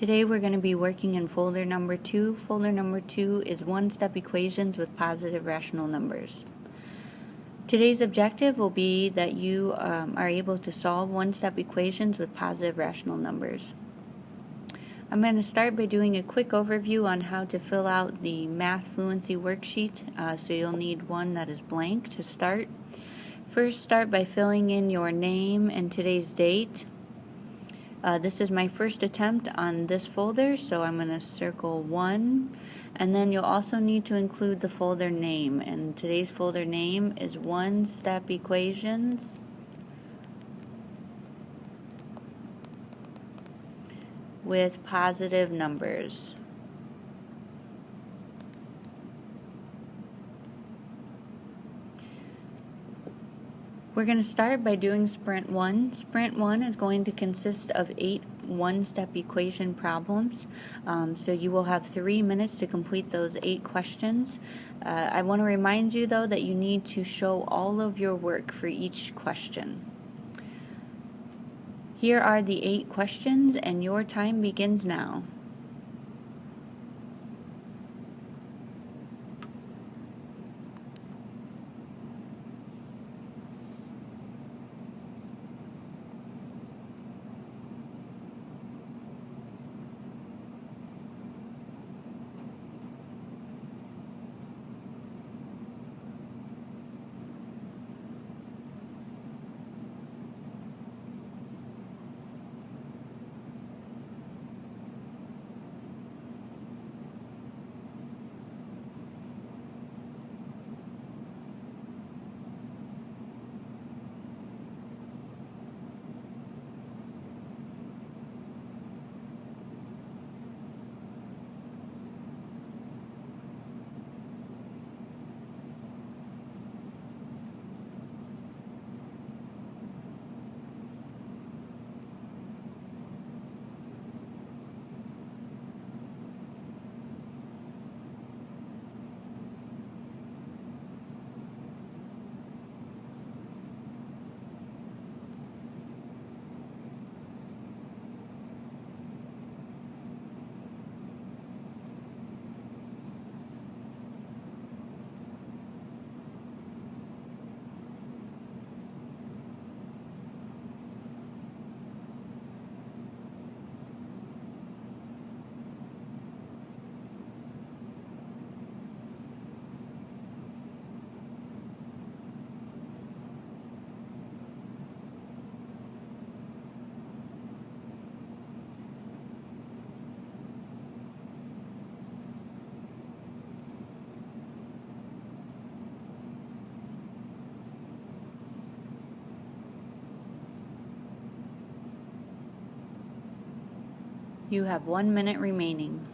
Today we're going to be working in folder number 2. Folder number 2 is one-step equations with positive rational numbers. Today's objective will be that you are able to solve one-step equations with positive rational numbers. I'm going to start by doing a quick overview on how to fill out the math fluency worksheet, so you'll need one that is blank to start. First, start by filling in your name and today's date. This is my first attempt on this folder, so I'm going to circle 1, and then you'll also need to include the folder name, and today's folder name is one-step equations with positive numbers. We're going to start by doing sprint 1. Sprint 1 is going to consist of 8 one-step equation problems. So you will have 3 minutes to complete those 8 questions. I want to remind you though that you need to show all of your work for each question. Here are the 8 questions and your time begins now. You have 1 minute remaining.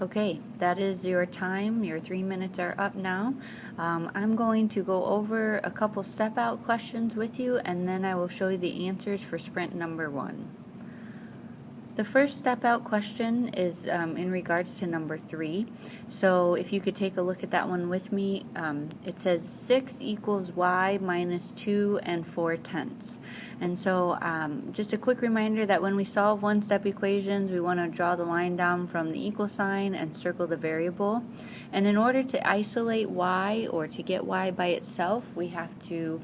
Okay, that is your time. Your 3 minutes are up now. I'm going to go over a couple step-out questions with you, and then I will show you the answers for sprint number 1. The first step-out question is in regards to number 3. So if you could take a look at that one with me, it says 6 equals y minus 2 and 4/10. And so just a quick reminder that when we solve one-step equations, we want to draw the line down from the equal sign and circle the variable. And in order to isolate y, or to get y by itself, we have to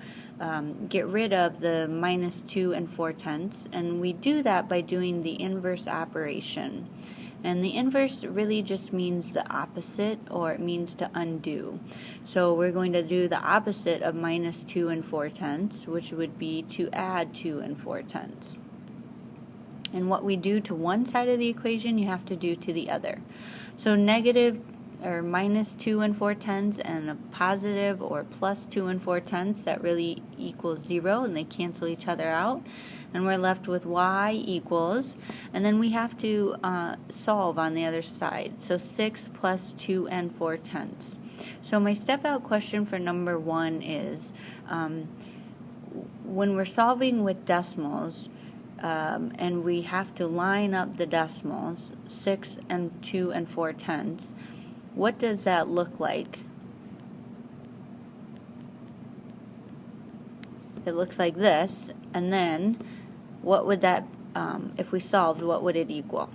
get rid of the minus 2 and 4/10, and we do that by doing the inverse operation. And the inverse really just means the opposite, or it means to undo. So we're going to do the opposite of minus 2 and 4/10, which would be to add 2 and 4/10. And what we do to one side of the equation, you have to do to the other. So negative or minus 2 and 4/10 and a positive or plus 2 and 4/10, that really equals 0, and they cancel each other out. And we're left with y equals, and then we have to solve on the other side. So 6 plus 2 and 4/10. So my step out question for number 1 is, when we're solving with decimals, and we have to line up the decimals, 6 and 2 and 4/10, what does that look like? It looks like this, and then what would that, if we solved, what would it equal?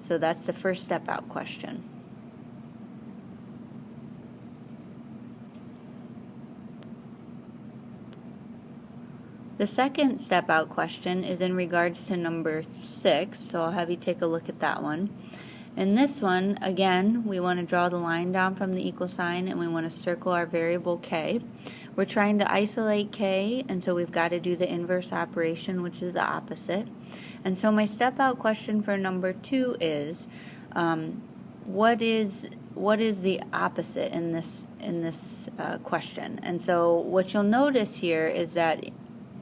So that's the first step out question. The second step out question is in regards to number 6, so I'll have you take a look at that one. In this one, again, we want to draw the line down from the equal sign, and we want to circle our variable k. We're trying to isolate k, and so we've got to do the inverse operation, which is the opposite. And so my step out question for number 2 is, what is the opposite in this question? And so what you'll notice here is that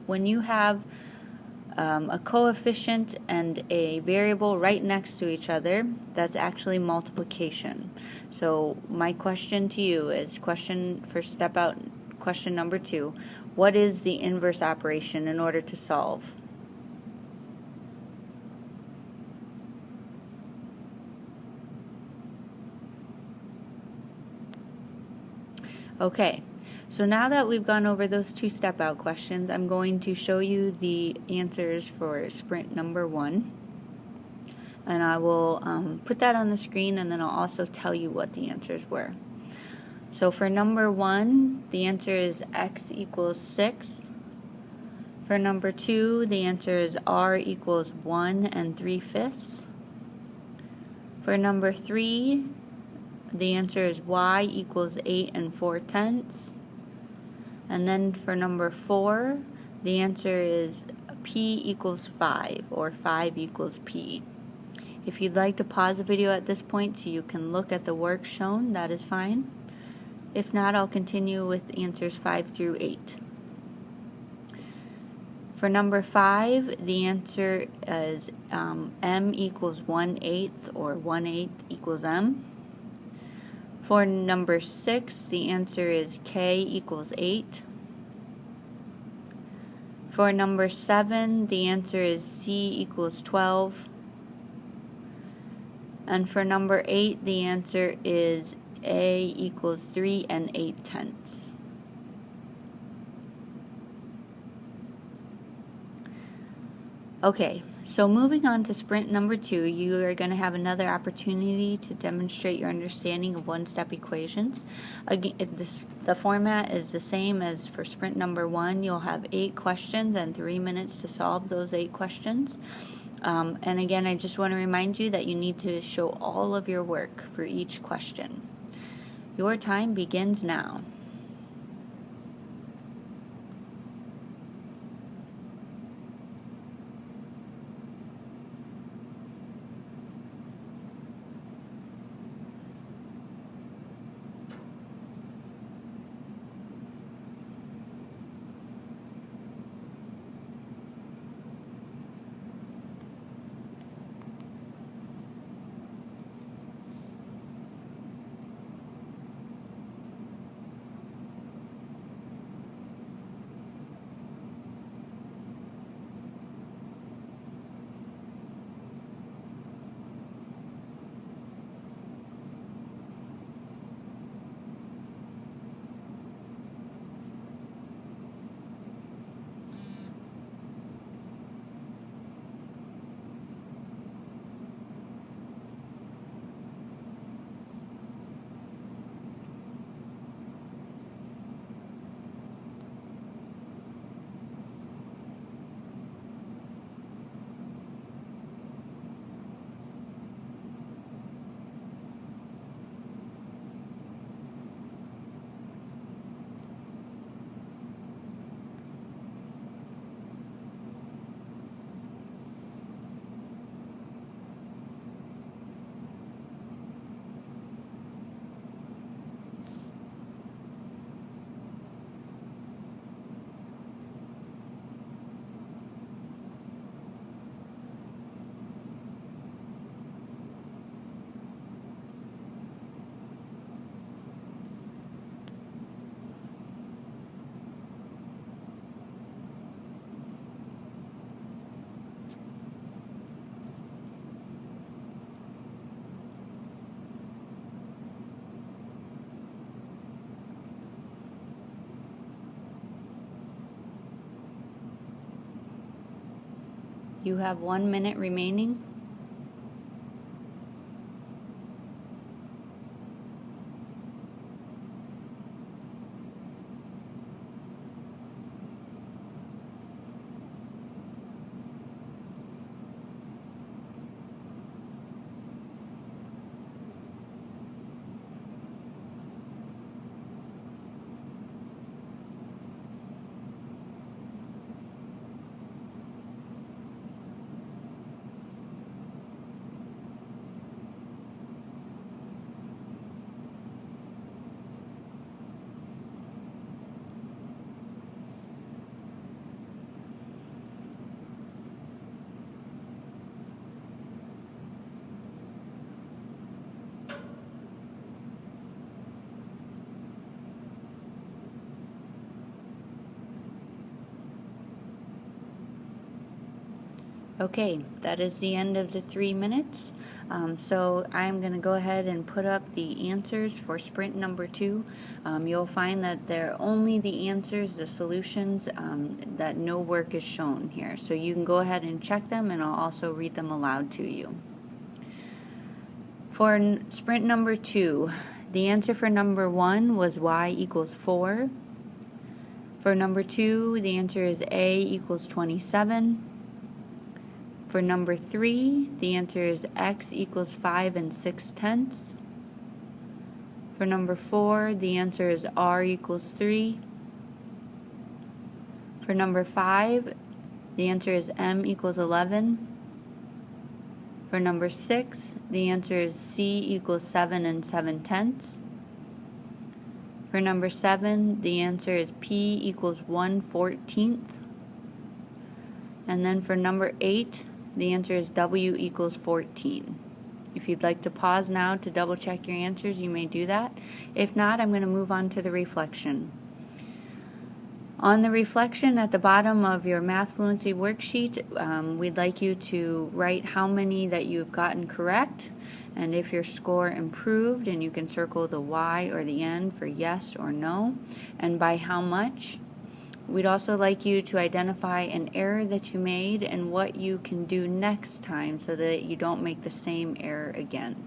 when you have a coefficient and a variable right next to each other, that's actually multiplication. So my question to you is, question for step out question number 2, what is the inverse operation in order to solve? Okay. So now that we've gone over those 2 step out questions, I'm going to show you the answers for sprint number 1. And I will put that on the screen, and then I'll also tell you what the answers were. So for number 1, the answer is x equals 6. For number 2, the answer is r equals 1 3/5. For number 3, the answer is y equals 8 4/10. And then for number 4, the answer is p equals 5, or 5 equals p. If you'd like to pause the video at this point so you can look at the work shown, that is fine. If not, I'll continue with answers 5 through 8. For number 5, the answer is m equals 1/8, or 1/8 equals m. For number 6, the answer is k equals 8. For number 7, the answer is c equals 12. And for number 8, the answer is a equals 3 8/10. Okay, so moving on to sprint number 2, you are going to have another opportunity to demonstrate your understanding of one-step equations. Again, the format is the same as for sprint number 1. You'll have 8 questions and 3 minutes to solve those 8 questions. And again, I just want to remind you that you need to show all of your work for each question. Your time begins now. You have 1 minute remaining. Okay, that is the end of the 3 minutes. So I'm going to go ahead and put up the answers for sprint number 2. You'll find that they're only the answers, the solutions, that no work is shown here. So you can go ahead and check them, and I'll also read them aloud to you. For sprint number 2, the answer for number 1 was y equals 4. For number 2, the answer is a equals 27. For number 3, the answer is x equals 5 6/10. For number 4, the answer is r equals 3. For number 5, the answer is m equals 11. For number 6, the answer is c equals 7 7/10. For number 7, the answer is p equals 1/14. And then for number 8, the answer is w equals 14. If you'd like to pause now to double check your answers, you may do that. If not, I'm going to move on to the reflection. On the reflection at the bottom of your Math Fluency worksheet, we'd like you to write how many that you've gotten correct, and if your score improved, and you can circle the Y or the N for yes or no, and by how much. We'd also like you to identify an error that you made and what you can do next time so that you don't make the same error again.